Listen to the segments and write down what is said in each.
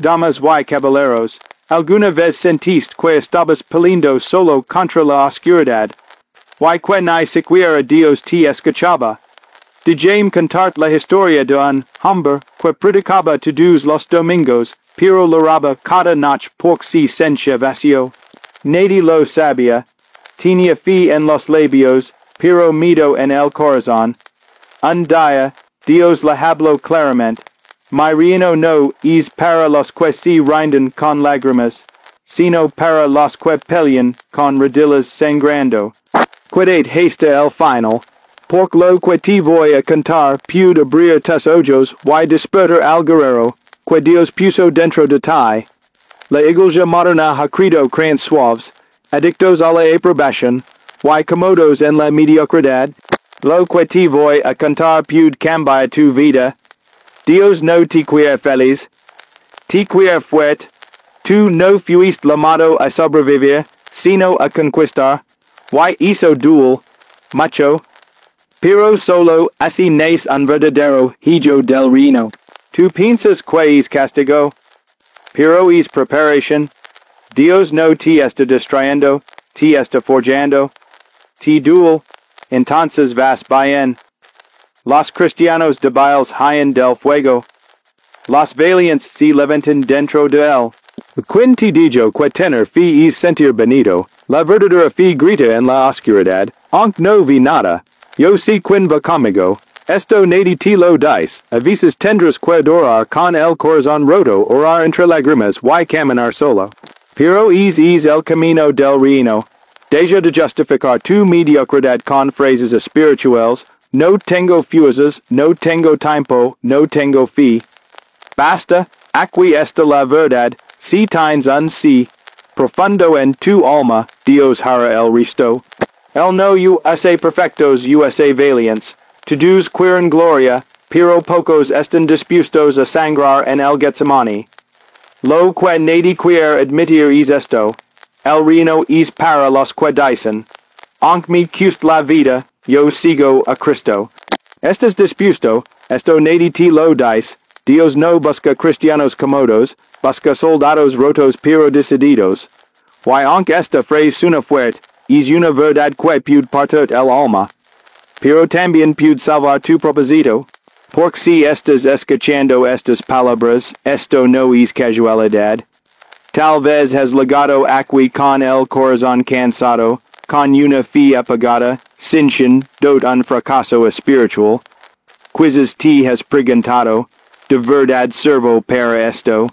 damas y caballeros, alguna vez sentiste que estabas peleando solo contra la oscuridad, y que ni siquiera Dios te escuchaba. Déjame contarte la historia de un hombre que predicaba todos los domingos, pero lloraba cada noche porque se sentía vacío. Nadie lo sabía, tenía fe en los labios, pero miedo en el corazón. Un día, Dios le habló claramente. Mi reino no es para los que se rinden con lágrimas, sino para los que pelean con rodillas sangrando. Quedate hasta el final, porque lo que te voy a contar puede abrir tus ojos y despertar al guerrero que Dios puso dentro de ti. La iglesia moderna ha creado creyentes suaves, adictos a la aprobación, y cómodos en la mediocridad. Lo que te voy a contar puede cambiar tu vida. Dios no te quiere feliz, te quiere fuerte. Tú no fuiste llamado a sobrevivir, sino a conquistar. Y hizo duel, macho. Pero solo así nace un verdadero hijo del reino. Tú piensas que es castigo, pero es preparación. Dios no te está distrayendo, te está forjando. Te duel, entonces vas bien. Los cristianos débiles huyen del fuego. Los valientes se levantan dentro de él. Quien te dijo que tener fe es sentir bonito, la verdadera fe grita en la oscuridad, aunque no vi nada. Yo sé quien va conmigo. Esto nadie te lo dice. A veces tendrás que adorar con el corazón roto, orar entre lágrimas y caminar solo. Pero es el camino del reino. Deja de justificar tu mediocridad con frases espirituales. No tengo fuerzas, no tengo tiempo, no tengo fe. Basta, aquí está la verdad, si tienes un sí, profundo en tu alma, Dios hará el resto. El no USA perfectos USA valientes, todos quieren gloria, pero pocos están dispuestos a sangrar en el Getsemani. Lo que nadie quiere admitir es esto, el reino es para los que dicen, aunque me cueste la vida, yo sigo a Cristo. Estás dispuesto, esto nadie te lo dice. Dios no busca cristianos cómodos, busca soldados rotos pero decididos. Y aunque esta frase suena fuerte, es una verdad que puede partir el alma. Pero también puede salvar tu propósito. Porque si estás escuchando estas palabras, esto no es casualidad. Tal vez has llegado aquí con el corazón cansado, con una fe apagada, sin un fracaso espiritual. Quizás te has preguntado, de verdad servo para esto.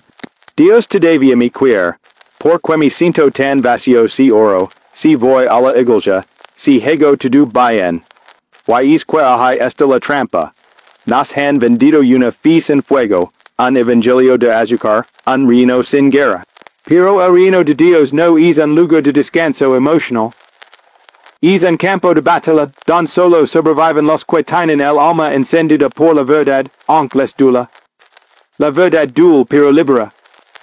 Dios todavía me quiere, porque me siento tan vacío si oro, si voy a la iglesia, si hago todo bien. Y es que hay esta la trampa. Nos han vendido una fe sin fuego, un evangelio de azúcar, un reino sin guerra. Pero el reino de Dios no es un lugar de descanso emocional. Es un campo de batalla, donde solo sobreviven los que tienen el alma encendida por la verdad, aunque les duela. La verdad duele pero libera.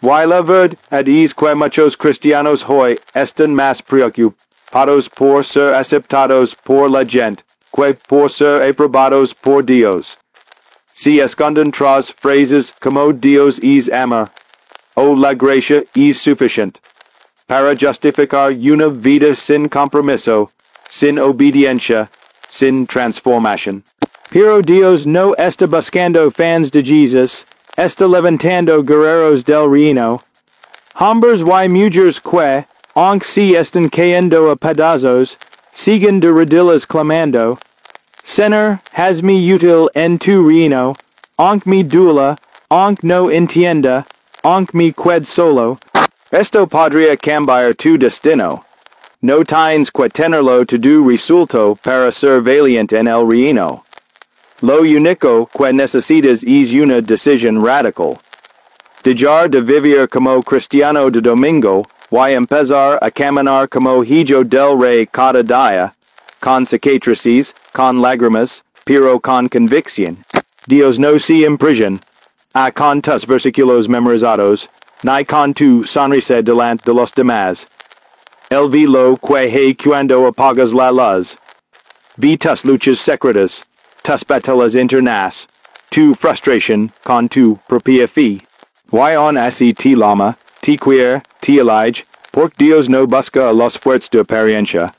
Y la verdad es que muchos cristianos hoy están más preocupados por ser aceptados por la gente, que por ser aprobados por Dios. Se esconden tras phrases como Dios es amor, o la gracia es suficiente, para justificar una vida sin compromiso, sin obediencia, sin transformación. Pero Dios no está buscando fans de Jesus, está levantando guerreros del reino. Hombres y mujeres que, aunque se están cayendo a pedazos, siguen de rodillas clamando, Señor, hazme útil en tu reino, aunque me duela, aunque no entienda, aunque me quede solo. Esto podría cambiar tu destino. No tienes que tenerlo todo resuelto para ser valiente en el reino. Lo único que necesitas es una decisión radical. Dejar de vivir como cristiano de domingo y empezar a caminar como hijo del rey cada día, con cicatrices, con lágrimas, pero con convicción. Dios no se imprisiona con tus versículos memorizados, ni con tu sonrisa delante de los demás. Él ve lo que hay cuando apagas la luz. Ve tus luchas secretas, tus batallas internas, tu frustración con tu propia fe. Y on así ti lama, ti queer, ti elige, pork dios no busca a los fuertes de apariencia.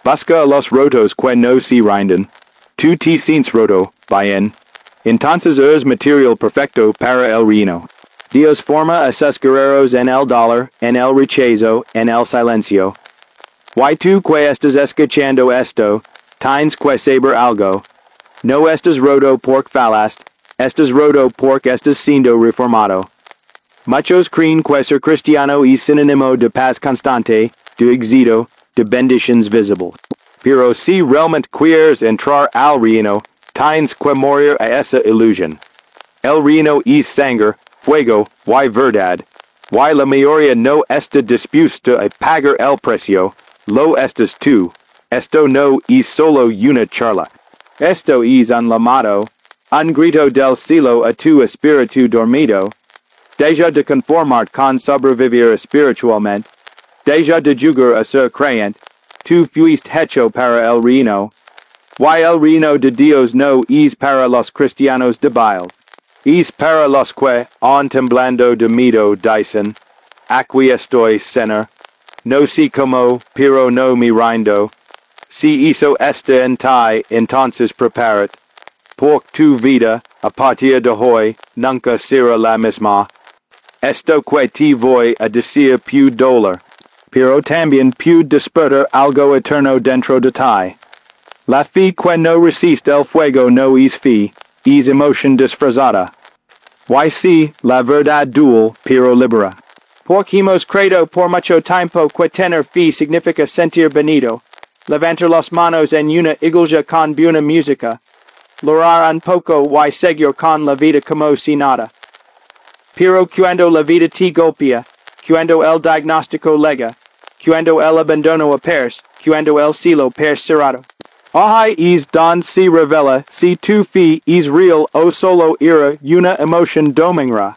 Busca a los rotos que no se rinden. Tu ti sins roto, bien. Entonces eres material perfecto para el reino. Dios forma a sus guerreros en el dolor, en el rechazo, en el silencio. Y tú que estás escuchando esto, tienes que saber algo. No estás roto porque falast, estás roto porque estás siendo reformado. Muchos creen que ser cristiano es sinónimo de paz constante, de éxito, de bendiciones visibles. Pero si realmente quieres entrar al reino, tienes que morir a esa ilusión. El reino es sangre, fuego, y verdad. Y la mayoría no está dispuesta a pagar el precio, lo estás tú. Esto no es solo una charla. Esto es un llamado, un grito del cielo a tu espíritu dormido. Deja de conformarte con sobrevivir espiritualmente. Deja de jugar a ser creyente. Tu fuiste hecho para el reino. Y el reino de Dios no es para los cristianos débiles. Es para los que, aun temblando de miedo, dicen, aquí estoy, Señor. No sé cómo, pero no me rindo. Si hizo este en ti, entonces prepárate. Porque tu vida, a partir de hoy, nunca será la misma. Esto que te voy a decir puede doler, pero también puede despertar algo eterno dentro de ti. La fe que no resiste el fuego no es fe, es emoción disfrazada. Y sí, la verdad duele, pero libera. Porque hemos creído por mucho tiempo que tener fe significa sentir bonito, levantar las manos en una iglesia con buena música, llorar un poco y seguir con la vida como si nada. Pero cuando la vida te golpea, cuando el diagnóstico llega, cuando el abandono aparece, cuando el cielo parece cerrado. Ahí es donde se revela si tu fe es real o solo era una emoción domingra.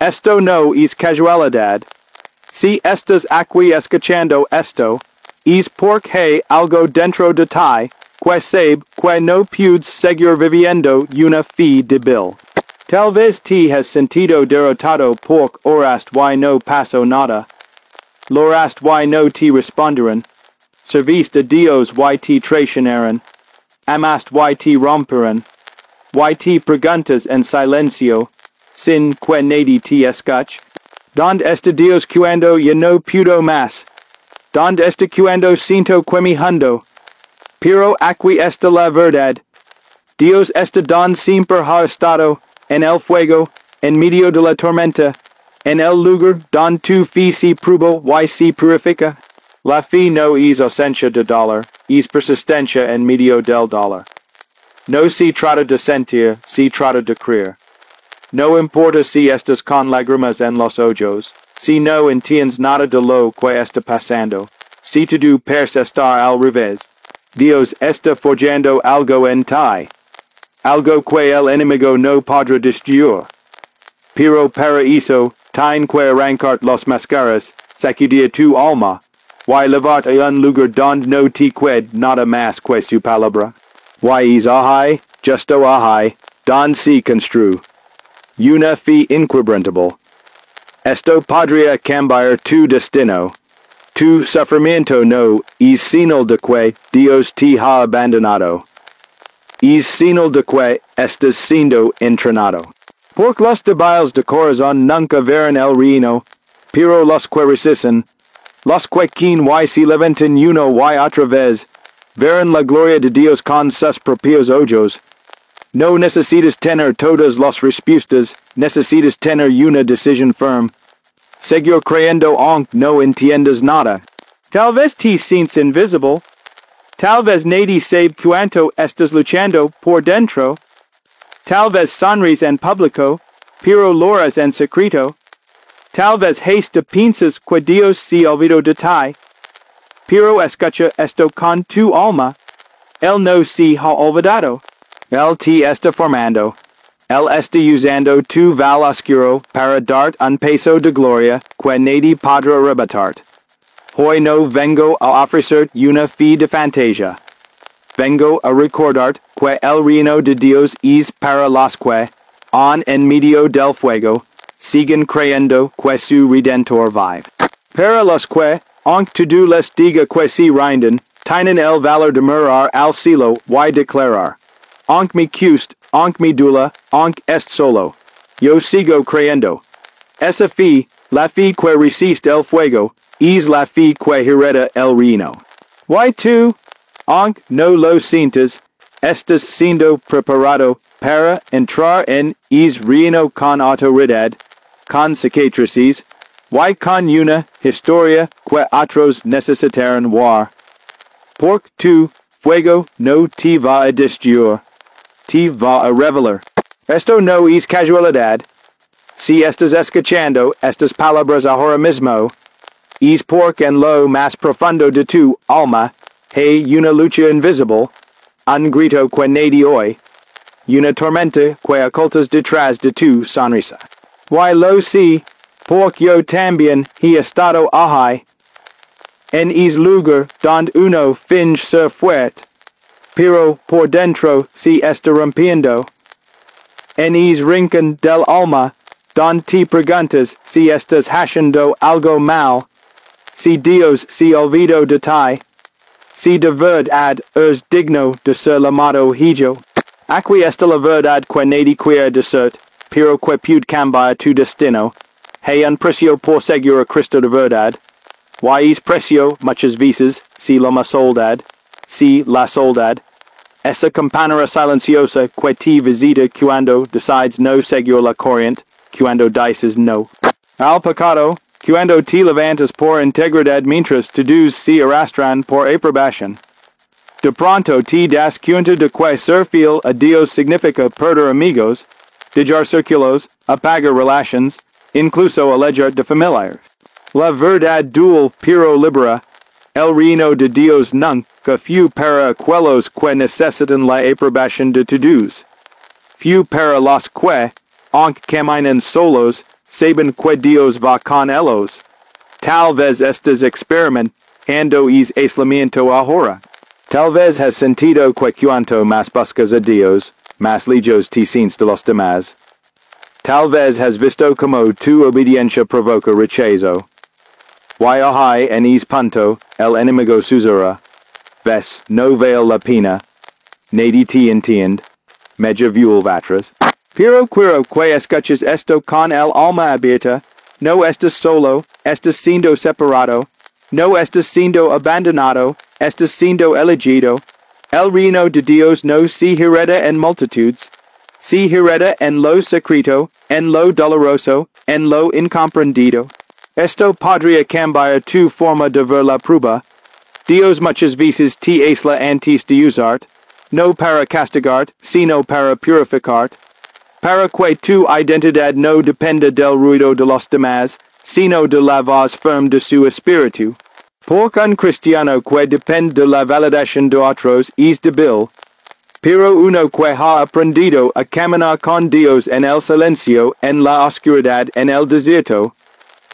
Esto no es casualidad. Si estás aquí escuchando esto, es porque hay algo dentro de ti que sabe que no puedes seguir viviendo una fe débil. Tal vez te has sentido derrotado porque oraste y no pasó nada. Loraste y no te responderán. Serviste a Dios y te traicionaron. Amaste y te romperán. Y te preguntas en silencio, sin que nadie te escuche. ¿Dónde está Dios cuando yo no puedo más? ¿Dónde está cuando siento que me hundo? Pero aquí está la verdad. Dios está donde siempre ha estado, en el fuego, en medio de la tormenta, en el lugar donde tu fe se prueba y se purifica. La fe no es ausencia de dolor, es persistencia en medio del dolor. No se trata de sentir, se trata de creer. No importa si estás con lágrimas en los ojos, si no entiendes nada de lo que está pasando, si tu parece estar al revés. Dios está forjando algo en ti. Algo que el enemigo no podrá destruir. Pero para eso, tienes que arrancar las máscaras, sacudir tu alma, y llevarte a un lugar donde no te quede nada más que su palabra. Y es ahí, justo ahí, donde se construye una fe inquebrantable. Esto podría cambiar tu destino. Tu sufrimiento no es señal de que Dios te ha abandonado. Es señal de que estás siendo entrenado. Porque los débiles de corazón nunca verán el reino, pero los que resisten, los que quien y se levantan uno y otra vez, verán la gloria de Dios con sus propios ojos. No necesitas tener todas las respuestas, necesitas tener una decisión firme. Seguir creyendo aunque no entiendas nada. Tal vez te sientes invisible. Tal vez nadie sabe cuánto estás luchando por dentro. Tal vez sonríes en público, pero lloras en secreto. Tal vez hasta piensas que Dios se olvidó de ti. Pero escucha esto con tu alma. Él no se ha olvidado. Él te está formando. Él está usando tu val oscuro para darte un peso de gloria que nadie podrá arrebatarte. Hoy no vengo a ofrecerte una fe de fantasía. Vengo a recordarte que el reino de Dios es para los que, en medio del fuego, siguen creyendo que su redentor vive. Para los que, aunque todo les diga que se rinden, tienen el valor de mirar al cielo y declarar, aunque me cueste, aunque me dula, aunque est solo, yo sigo creyendo. Esa fe, la fe que resiste el fuego, es la fe que hereda el reino. Y tú, aunque no lo sientas, estás siendo preparado para entrar en es reino con autoridad, con cicatrices, y con una historia que otros necesitarán ver. Porque tu fuego no te va a destruir, te va a revelar. Esto no es casualidad. Si estás escuchando estas palabras ahora mismo, es porque en lo más profundo de tu alma hay una lucha invisible, un grito que nadie oye, una tormenta que ocultas detrás de tu sonrisa. Y lo sé, porque yo también he estado ahí, en es lugar donde uno finge ser fuerte, pero por dentro se está rompiendo. En es rincón del alma, donde te preguntas si estás haciendo algo mal, si Dios se olvidó de ti, si de verdad es digno de ser llamado hijo. Aquí está la verdad que nadie quiere decir, pero que puede cambiar tu destino. Hay un precio por seguir a Cristo de verdad. Y es precio, muchas veces, si la soledad, esa campana silenciosa que te visita cuando decides no seguir la corriente, cuando dices no al pecado, cuando te levantas por integridad mientras todos se arrastran por aprobación. De pronto te das cuenta de que ser fiel a Dios significa perder amigos, dejar círculos, apagar relaciones, incluso alejar de familiares. La verdad dual pero libera, el reino de Dios nunca fue para aquellos que necesitan la aprobación de todos. Fue para los que, aunque caminan solos, saben que Dios va con ellos. Tal vez estés experimentando es aislamiento ahora. Tal vez has sentido que cuanto más buscas a Dios, más lejos te sientes de los demás. Tal vez has visto como tu obediencia provoca rechazo. Y ahí en es punto, el enemigo susurra, ves, no vale la pena, nadie te entiende, media vulvatras. Pero quiero que escuches esto con el alma abierta, no estás solo, estás siendo separado, no estás siendo abandonado, estás siendo elegido. El reino de Dios no se hereda en multitudes, se hereda en lo secreto, en lo doloroso, en lo incomprendido. Esto podría cambiar tu forma de ver la prueba. Dios muchas veces te aísla antes de usarte, no para castigarte, sino para purificarte. Para que tu identidad no dependa del ruido de los demás, sino de la voz firme de su espíritu. Porque un cristiano que depende de la validación de otros es débil, pero uno que ha aprendido a caminar con Dios en el silencio, en la oscuridad, en el desierto,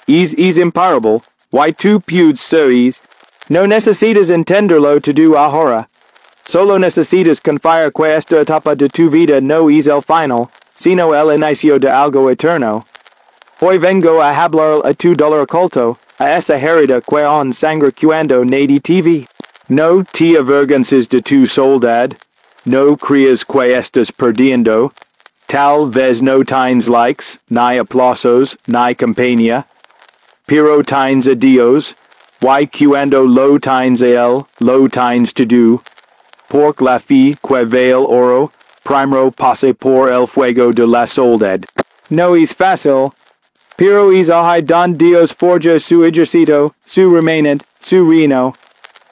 es imparable, y tú puedes seres. No necesitas entenderlo todo ahora. Solo necesitas confiar que esta etapa de tu vida no es el final, sino el inicio de algo eterno. Hoy vengo a hablar a tu dolor oculto, a esa herida que on sangre cuando nadie te ve. No te avergonces de tu soledad, no creas que estás perdiendo, tal vez no tienes likes, ni aplausos, ni compañía, pero tienes a Dios, y cuando lo tienes a él, lo tienes todo, porque la fe que ve el oro, primero pasa por el fuego de la soledad. No es fácil, pero es ahí donde Dios forja su ejército, su remanente, su reino.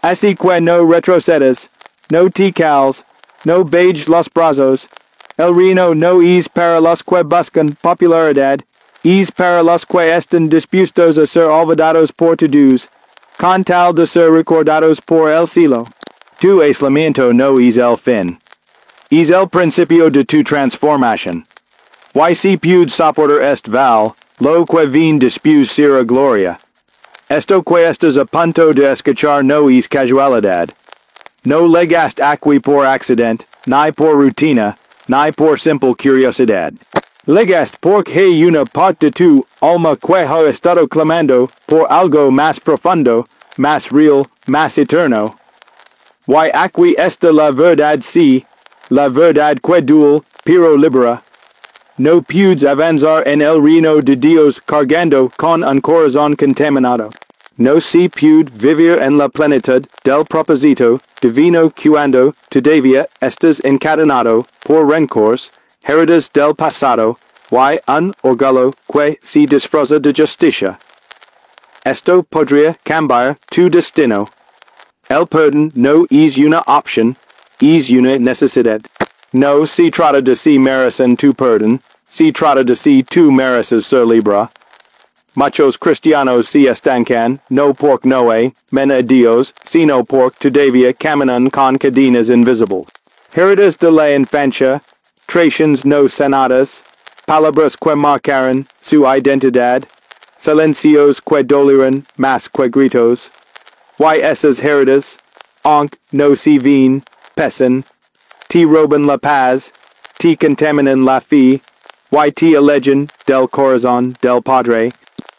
Así que no retrocedas, no te cales, no bajes los brazos. El reino no es para los que buscan popularidad, es para los que están dispuestos a ser olvidados por todos, con tal de ser recordados por el cielo. Tu aislamiento no es el fin. Es el principio de tu transformación. Y si puedes soportar este val, lo que viene después será gloria. Esto que estás a punto de escuchar no es casualidad. No llegaste aquí por accidente, ni por rutina, ni por simple curiosidad. Legast por que una parte tu alma que ha estado clamando por algo más profundo, más real, más eterno. Y aquí está la verdad que dual, pero libera. No puedes avanzar en el reino de Dios cargando con un corazón contaminado. No se puede vivir en la plenitud del propósito divino cuando todavía estás encadenado por rencores, heridas del pasado, y un orgullo que se disfraza de justicia. Esto podría cambiar tu destino. El perdón no es una opción, es una necesidad. No se trata de si merecen tu perdón, se trata de si tú mereces ser libre. Muchos cristianos se estancan, no por no men a Dios, sino por todavía caminan con cadenas invisibles. Heridas de la infancia, traiciones no sanadas, palabras que marcaron su identidad, silencios que doliran más que gritos. Y esas heridas, aunque no se ven, pesan, te roban la paz, te contaminan la fe, y te alejan del corazón del Padre.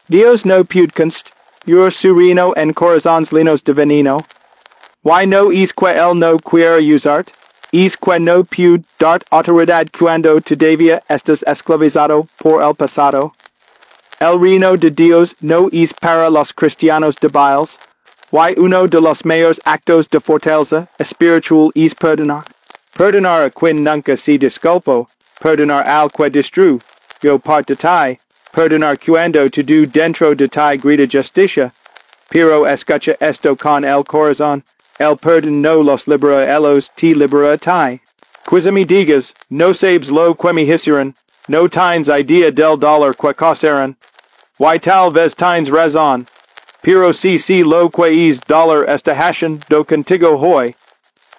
Dios no puede construir su reino en corazones llenos de veneno. Y no es que él no quiera usarte, es que no puede dar autoridad cuando todavía estás esclavizado por el pasado. El reino de Dios no es para los cristianos débiles. Y uno de los mayores actos de fortaleza espiritual es perdonar. Perdonar a quien nunca se disculpó, perdonar al que destruyó parte de ti, perdonar cuando tu dentro de ti grita justicia. Pero escucha esto con el corazón, el perdón no los libera ellos, te libera a ti. Quizá me digas, no sabes lo que me hicieron, no tienes idea del dolor que causaron. Y tal vez tienes razón. Pero si lo que es dolor está haciendo contigo hoy,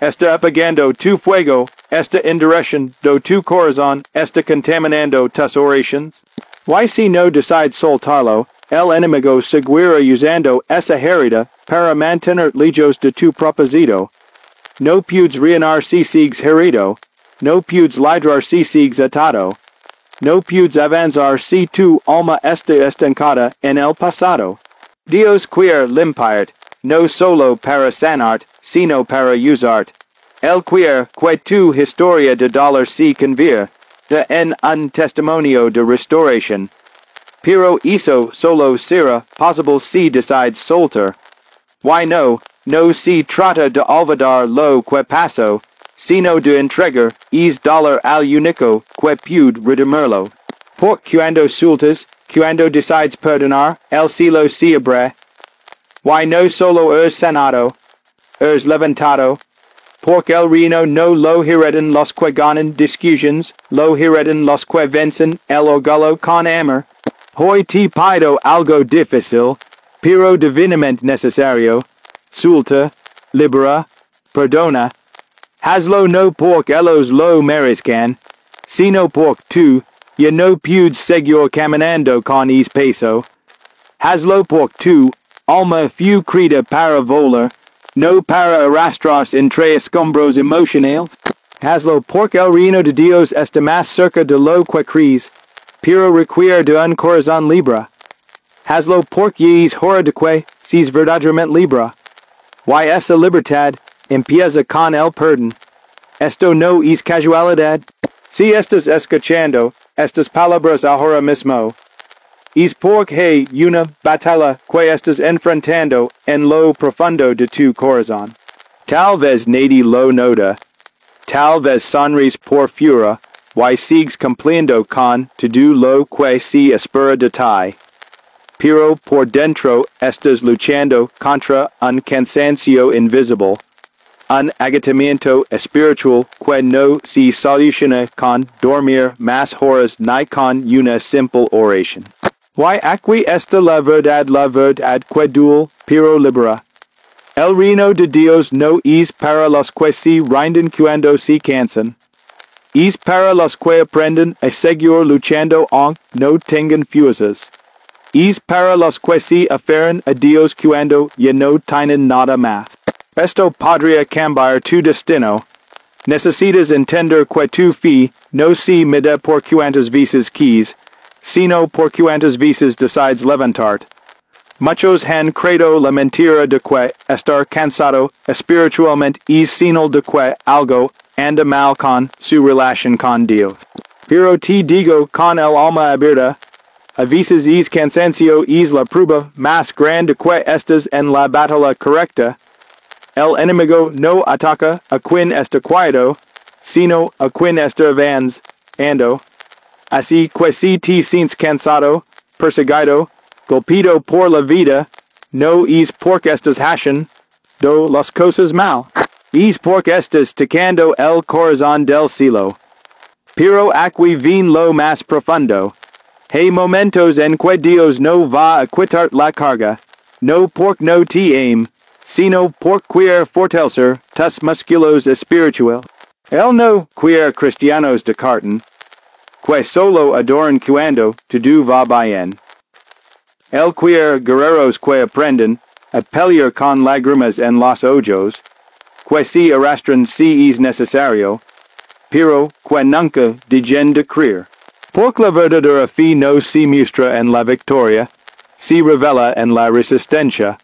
está apagando tu fuego, está endureciendo tu corazón, está contaminando tus oraciones. Y si no decides soltarlo, el enemigo seguirá usando esa herida para mantener lejos de tu propósito. No puedes reinar si sigues herido, no puedes lidar si sigues atado, no puedes avanzar si tu alma está estancada en el pasado. Dios quiere limpiarte, no solo para sanarte, sino para usarte. Él quiere que tu historia de dolor se convierta en un testimonio de restauración. Pero eso solo será posible si decides soltar. Y no se trata de olvidar lo que pasó, sino de entregar es dolor al único que puede redimirlo. Por cuando sueltas, cuando decides perdonar, el cielo se abre. Y no solo eres sanado, eres levantado, porque el reino no lo heredan los que ganan discusiones, lo heredan los que vencen el orgullo con amor. Hoy te pido algo difícil, pero divinamente necesario. Suelta, libera, perdona. Hazlo no porque ellos lo merezcan, sino porque tú, ya no puedes seguir caminando con ese peso. Hazlo porque tú, alma fue creada para volar, no para arrastrarse entre escombros emocionales. Hazlo porque el reino de Dios está más cerca de lo que crees, pero requiere de un corazón libre. Hazlo porque es hora de que seas verdaderamente libre. Y esa libertad empieza con el perdón. Esto no es casualidad. Si estás escuchando estas palabras ahora mismo, es porque una batalla que estás enfrentando en lo profundo de tu corazón. Tal vez nadie lo nota, tal vez sonríes por fuera, y sigues cumpliendo con todo lo que se espera de ti. Pero por dentro estás luchando contra un cansancio invisible, un agotamiento espiritual que no se soluciona con dormir más horas ni con una simple oración. Y aquí está la verdad que dual, pero libera. El reino de Dios no es para los que se rinden cuando se cansan. Es para los que aprenden a seguir luchando aunque no tengan fuerzas. Es para los que se aferran a Dios cuando ya no tienen nada más. Esto podría cambiar tu destino. Necesitas entender que tu fe no si mide porcuantas visas keys, sino porcuantas visas decides levantart. Muchos han credo la mentira de que estar cansado espiritualmente es señal de que algo anda mal con su relación con Dios. Pero te digo con el alma abierta, a veces es cansancio es la prueba más grande que estás en la batalla correcta. El enemigo no ataca a quien está quieto, sino a quien está avanzando. Así que si te sientes cansado, perseguido, golpeado por la vida, no es porque estás haciendo las cosas mal, es porque estás tocando el corazón del cielo. Pero aquí viene lo más profundo. Hay momentos en que Dios no va a quitar la carga, no porque no te aim, sino por quiere fortalecer tus músculos espiritual. Él no quiere cristianos de cartón, que solo adoran cuando todo va bien. Él quiere guerreros que aprenden a pelear con lágrimas en los ojos, que se arrastran si es necesario, pero que nunca dejen de creer. Porque la verdadera fe no se muestra en la victoria, se revela en la resistencia.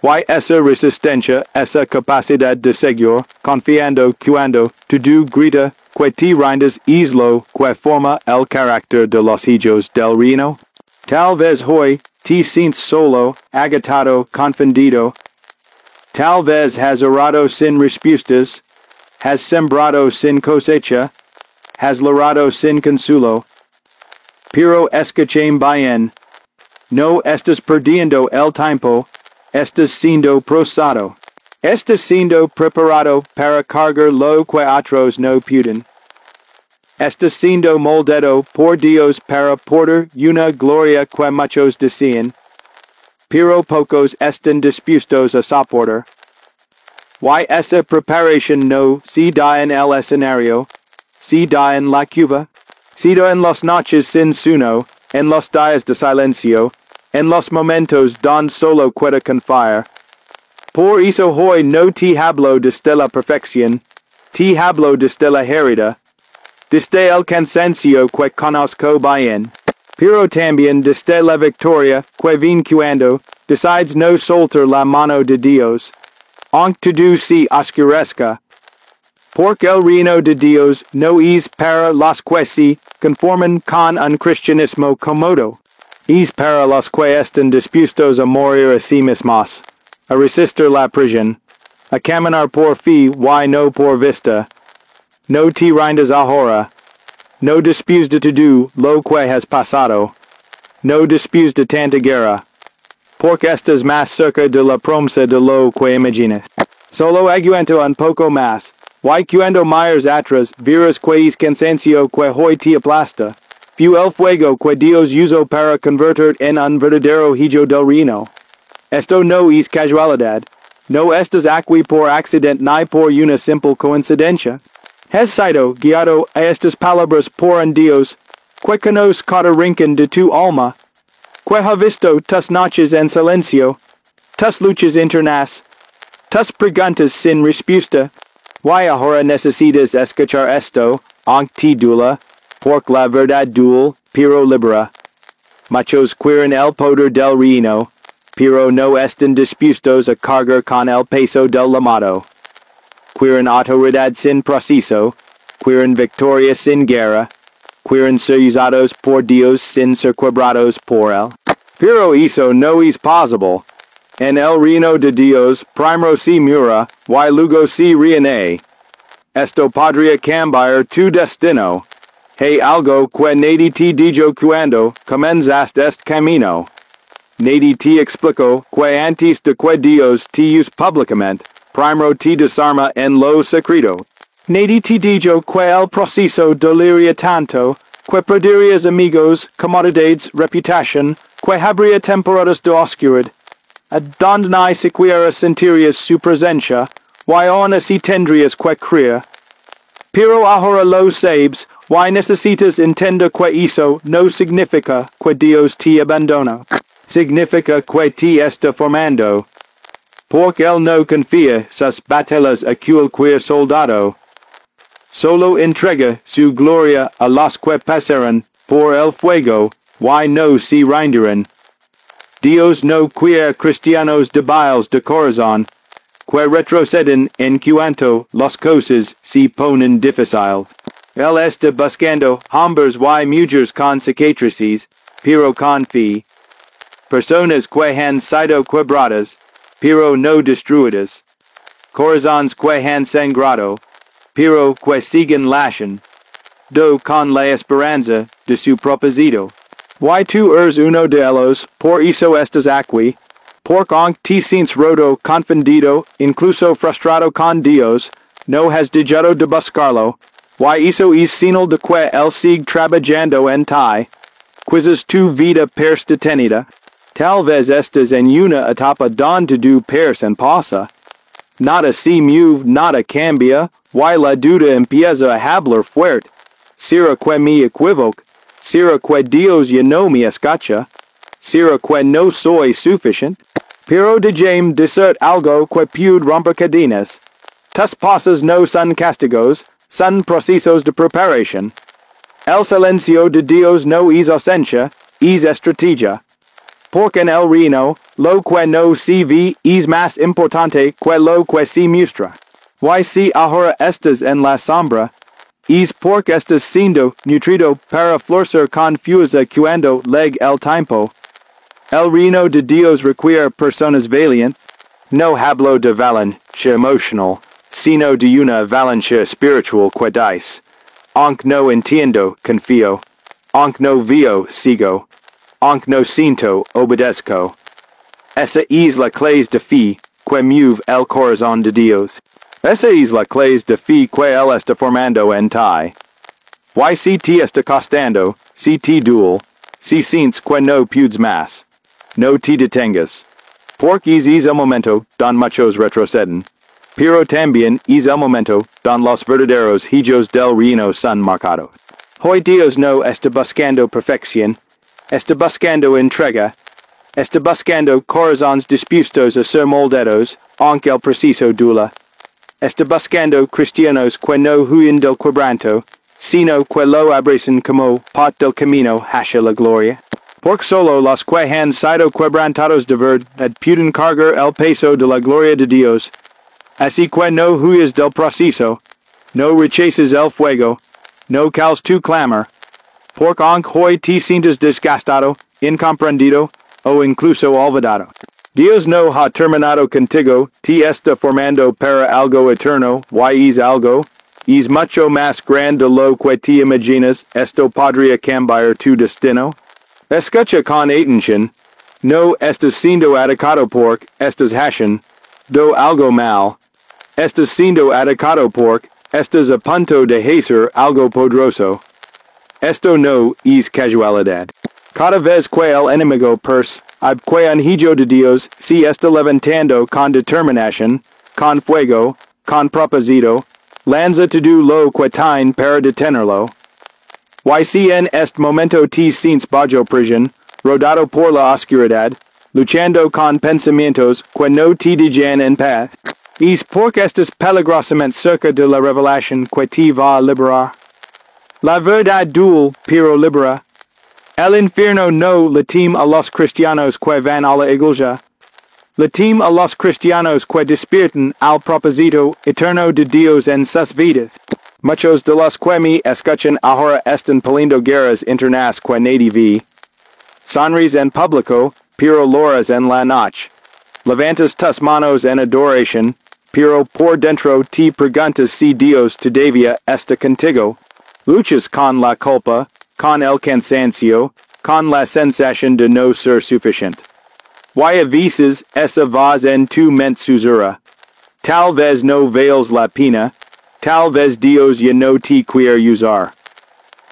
Y esa resistencia, esa capacidad de seguir, confiando cuando todo grita que te rindes es lo que forma el carácter de los hijos del reino. Tal vez hoy te sientes solo, agitado, confundido. Tal vez has orado sin respuestas, has sembrado sin cosecha, has logrado sin consuelo. Pero escuchen bien. No estás perdiendo el tiempo, estás siendo procesado. Estás siendo preparado para cargar lo que otros no pueden. Estás siendo moldado por Dios para portar una gloria que muchos desean, pero pocos están dispuestos a soportar. Y esa preparación no se da en el escenario, se da en la cueva, se da en las noches sin sueño, en los días de silencio, en los momentos donde solo puedo confiar. Por eso hoy no te hablo desde la perfección, te hablo desde la herida, desde el cansancio que conozco bien, pero también desde la victoria que viene cuando decides no soltar la mano de Dios, aunque todo se oscurezca. Porque el reino de Dios no es para los que se conforman con un cristianismo cómodo, es para los que están dispuestos a morir a sí mismos, a resistir la prisión, a caminar por fe y no por vista. No te rindas ahora, no después de todo lo que has pasado, no después de tanta guerra, porque estás más cerca de la promesa de lo que imaginas. Solo aguanto un poco más, y cuando mires atrás verás que es cansancio que hoy te aplasta, fue el fuego que Dios usó para convertir en un verdadero hijo del reino. Esto no es casualidad, no estás aquí por accidente ni por una simple coincidencia. Has sido guiado a estas palabras por un Dios que conoce cada rincón de tu alma, que ha visto tus noches en silencio, tus luchas internas, tus preguntas sin respuesta, y ahora necesitas escuchar esto, aunque te duela, porque la verdad duele, pero libera. Muchos quieren el poder del reino, pero no están dispuestos a cargar con el peso del llamado. Quieren autoridad sin proceso, quieren victoria sin guerra, quieren ser usados por Dios sin ser quebrados por él. Pero eso no es posible. En el reino de Dios, primero se mura, y luego se reine. Esto podría cambiar tu destino. Hay algo que nadie te dijo cuando comenzaste este camino. Nadie te explicó que antes de que Dios te use públicamente, primero te desarma en lo secreto. Nadie te dijo que el proceso dolería tanto, que perderías amigos, comodidades, reputación, que habría temporadas de oscuridad, a donde ni siquiera sentirías su presencia, y aún así tendrías que creer. Pero ahora lo sabes, y necesitas entender que eso no significa que Dios te abandona. Significa que te está formando. Porque él no confía sus batallas a cualquier soldado. Solo entrega su gloria a los que pasaron por el fuego, y no se rindirán. Dios no quiere cristianos débiles de corazón, que retroceden en cuanto las cosas se ponen difíciles. Él está buscando hombres y mujeres con cicatrices, pero con fe. Personas que han sido quebradas, pero no destruidas. Corazones que han sangrado, pero que siguen latiendo con la esperanza de su propósito. Y tú eres uno de ellos, por eso estás aquí, porque aunque te sientes roto, confundido, incluso frustrado con Dios, no has dejado de buscarlo, y eso es señal de que él sigue trabajando en ti. Quizás tu vida pers detenida. Tal vez estás en una etapa donde tu pers en pausa. Nada se mueve, nada cambia, y la duda empieza a hablar fuerte. ¿Será que me equivoco? ¿Será que Dios ya no me escucha? ¿Será que no soy suficiente? Pero déjame decir algo que puede romper cadenas. Tus pasos no son castigos, son procesos de preparación. El silencio de Dios no es ausencia, es estrategia. Porque en el reino, lo que no se ve es más importante que lo que se muestra. Y si ahora estás en la sombra, es porque estás siendo nutrido para florecer con fuerza cuando llegue el tiempo. El reino de Dios requiere personas valientes. No hablo de valencia emocional, sino de una valencia espiritual que dice, aunque no entiendo, confío, aunque no veo, sigo, aunque no siento, obedezco. Esa es la clase de fe que mueve el corazón de Dios. Esa es la clase de fe que él está formando en ti. Y si te está costando, si te duele, si sientes que no puedes más, no te detengas. Porque es el momento don muchos retroceden, pero también es el momento don los verdaderos hijos del reino son marcados. Hoy Dios no está buscando perfección, está buscando entrega, está buscando corazones dispuestos a ser moldeados, aunque el preciso dula. Está buscando cristianos que no huyen del quebranto, sino que lo abracen como parte del camino hacia la gloria. Porque solo los que han sido quebrantados de verdad pueden cargar el peso de la gloria de Dios. Así que no huyas del proceso, no rechaces el fuego, no calles tu clamor. Porque aunque hoy te sientas desgastado, incomprendido o incluso olvidado, Dios no ha terminado contigo, te está formando para algo eterno, y es algo, es mucho más grande de lo que te imaginas, esto podría cambiar tu destino. Escucha con atención, no estás siendo atacado porque estás haciendo algo mal, estás siendo atacado porque estás a punto de hacer algo poderoso. Esto no es casualidad. Cada vez que el enemigo que un hijo de Dios se está levantando con determinación, con fuego, con propósito, lanza todo lo que tiene para detenerlo. Y si en este momento te sientes bajo prisión, rodado por la oscuridad, luchando con pensamientos que no te dejan en paz, es porque estás peligrosamente cerca de la revelación que te va a liberar. La verdad duele, pero libera. El infierno no le teme a los cristianos que van a la iglesia. Le teme a los cristianos que despiertan al propósito eterno de Dios en sus vidas. Muchos de los que me escuchan ahora están peleando guerras internas que nadie ve. Sonríes en público, pero lloras en la noche. Levantas tus manos en adoración, pero por dentro te preguntas si Dios todavía está contigo. Luchas con la culpa, con el cansancio, con la sensación de no ser suficiente. Y a veces esa voz en tu mente susurra. Tal vez no vales la pena, tal vez Dios ya no te quiere usar.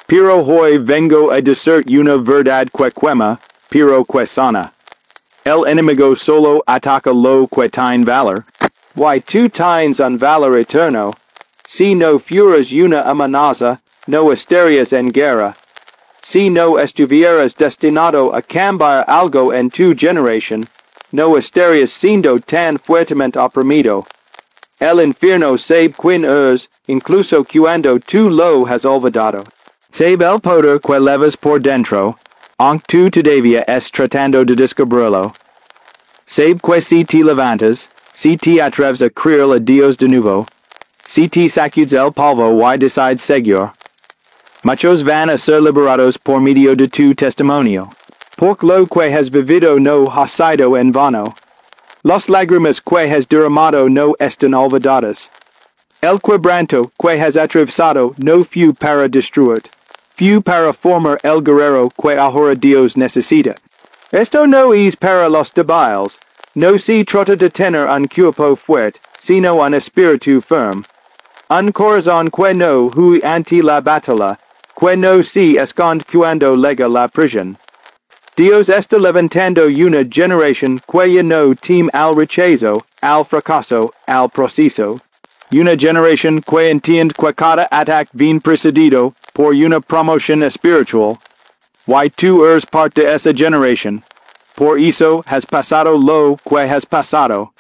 Pero hoy vengo a decir una verdad que quema, pero que sana. El enemigo solo ataca lo que tiene valor. Y tú tienes un valor eterno. Si no fueras una amenaza, no estarías en guerra. Si no estuvieras destinado a cambiar algo en tu generación, no estarías siendo tan fuertemente oprimido. El infierno sabe quin incluso cuando tu lo has olvidado. Sabe el poder que levas por dentro, aunque tú todavía es tratando de descubrirlo. Sabe que si te levantas, si te atreves a creer a Dios de nuevo, si te sacudes el polvo y decides seguir, muchos van a ser liberados por medio de tu testimonio. Porque lo que has vivido no ha sido en vano. Las lágrimas que has derramado no están olvidadas. El quebranto que has atravesado no fue para destruir, fue para formar el guerrero que ahora Dios necesita. Esto no es para los débiles, no se trata de tener un cuerpo fuerte, sino un espíritu firme. Un corazón que no huye ante la batalla, que no se esconde cuando llega la prisión. Dios está levantando una generación que ya no teme al rechazo, al fracaso, al proceso. Una generación que entiende que cada ataque viene precedido por una promoción espiritual. Y tú eres parte de esa generación. Por eso has pasado lo que has pasado.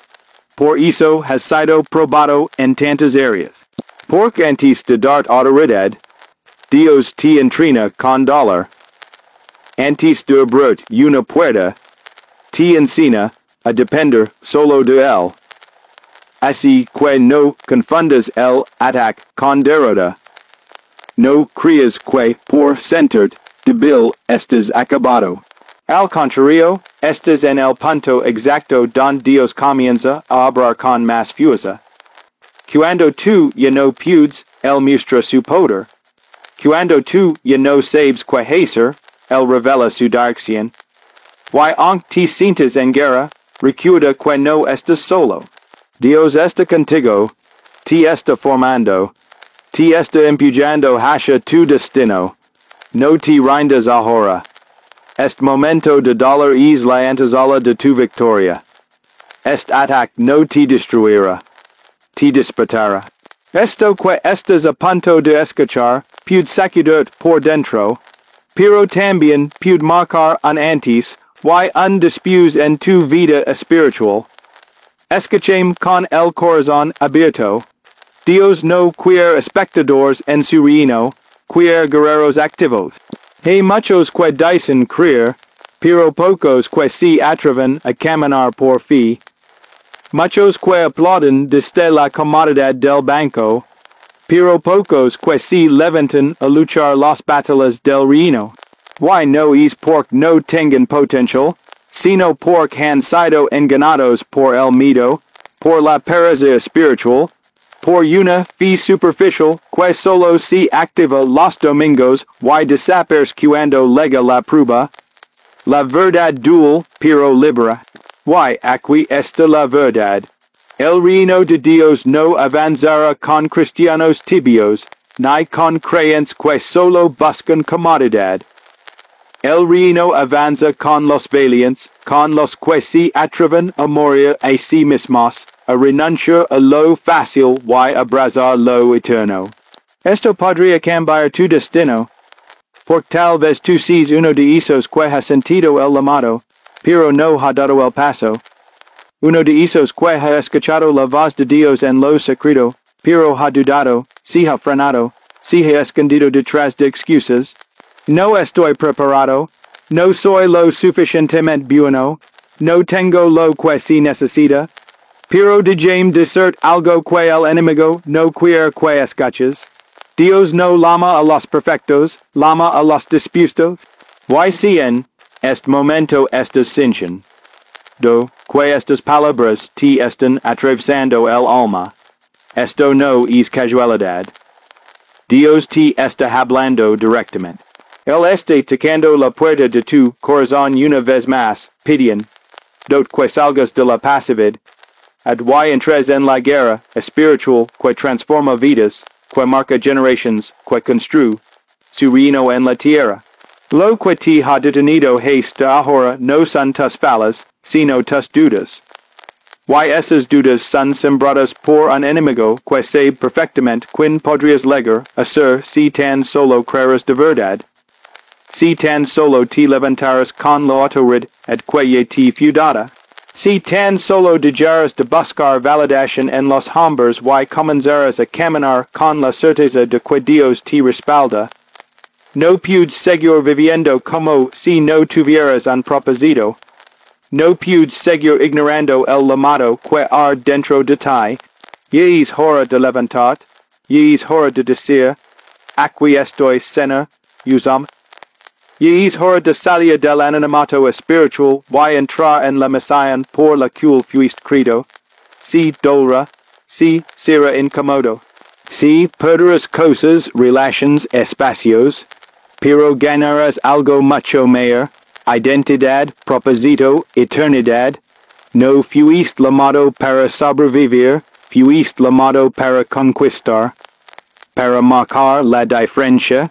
Por eso has sido probado en tantas áreas. Porque antes de dar autoridad, Dios te entrena con dolor. Antes de abrir una puerta, te enseña a depender solo de él. Así que no confundas el ataque con derrota. No creas que por sentir débil estás acabado. Al contrario, estás en el punto exacto donde Dios comienza a obrar con más fuerza. Cuando tú ya no puedes, él muestra su poder. Cuando tú ya no sabes qué hacer, él revela su dirección. Y aunque te sientas en guerra, recuerda que no estás solo. Dios está contigo, te está formando, te está empujando hacia tu destino. No te rindas ahora. Este momento de dolor es la antesala de tu victoria. Este ataque no te destruirá, te despertará. Esto que estás a punto de escuchar puede sacudir por dentro, pero también puede marcar un antes y un después en tu vida espiritual. Escuchem con el corazón abierto. Dios no quiere espectadores en su reino, quiere guerreros activos. Hay muchos que dicen creer, pero pocos que se atreven a caminar por fe. Muchos que aplauden desde la comodidad del banco, pero pocos que se levantan a luchar las batallas del reino. Why no es porque no tengan potencial, sino porque han sido engañados por el miedo, por la pereza espiritual, por una fe superficial que solo se activa los domingos y desaparece cuando llega la prueba. La verdad duele, pero libera. Y aquí está la verdad. El reino de Dios no avanzará con cristianos tibios, ni con creyentes que solo buscan comodidad. El reino avanza con los valientes, con los que se atreven a morir a sí mismos, a renunciar a lo fácil y abrazar lo eterno. Esto podría cambiar tu destino, porque tal vez tú seas uno de esos que ha sentido el llamado, pero no ha dado el paso. Uno de esos que ha escuchado la voz de Dios en lo secreto, pero ha dudado, se ha frenado, se ha escondido detrás de excusas. No estoy preparado, no soy lo suficientemente bueno, no tengo lo que se necesita, pero déjame decir algo que el enemigo no quiere que escuches. Dios no llama a los perfectos, llama a los dispuestos. Y si en este momento estás sintiendo que estas palabras te están atravesando el alma, esto no es casualidad. Dios te está hablando directamente. Él está tocando la puerta de tu corazón una vez más, pidiendo que salgas de la pasividad, y entres en la guerra espiritual que transforma vidas, que marca generaciones, que construye su reino en la tierra. Lo que te ha detenido hasta ahora no son tus fallas, sino tus dudas. Y esas dudas son sembradas por un enemigo que sabe perfectamente quién podrías llegar a ser si tan solo creeras de verdad. Si tan solo te levantaras con la autoridad que ya te fue dada. Si tan solo digeris de buscar validación en los hombres y comenzaras a caminar con la certeza de que Dios te respalda. No puedes seguir viviendo como si no tuvieras un propósito. No puedes seguir ignorando el llamado que hay dentro de ti. Ya es hora de levantar, ya es hora de decir, aquí estoy, Señor, usame. Ya es hora de salir del anonimato espiritual y entrar en la misión por la cual fuiste creado. Si dolora, si será incómodo. Si perderás cosas, relaciones, espacios, pero ganarás algo mucho mayor, identidad, propósito, eternidad. No fuiste llamado para sobrevivir, fuiste llamado para conquistar, para marcar la diferencia,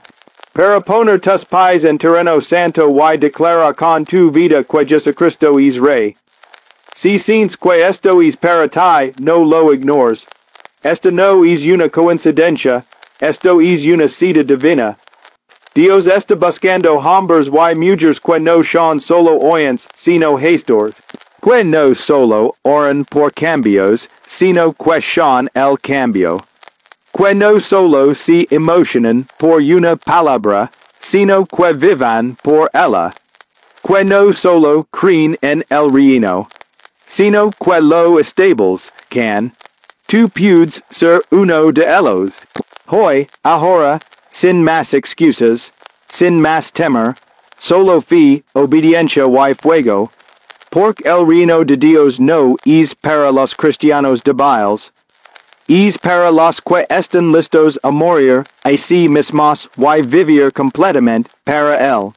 para poner tus pies en terreno santo y declarar con tu vida que Jesucristo es Rey. Si sientes que esto es para ti, no lo ignores. Esto no es una coincidencia, esto es una cita divina. Dios está buscando hombres y mujeres que no son solo oyentes, sino gestores. Que no solo oran por cambios, sino que son el cambio. Que no solo se emocionan por una palabra, sino que vivan por ella. Que no solo creen en el reino, sino que lo establezcan. Tú puedes ser uno de ellos. Hoy, ahora, sin más excusas, sin más temor, solo fe, obediencia y fuego. Porque el reino de Dios no es para los cristianos débiles, es para los que están listos a morir a sí mismos y vivir completamente para él.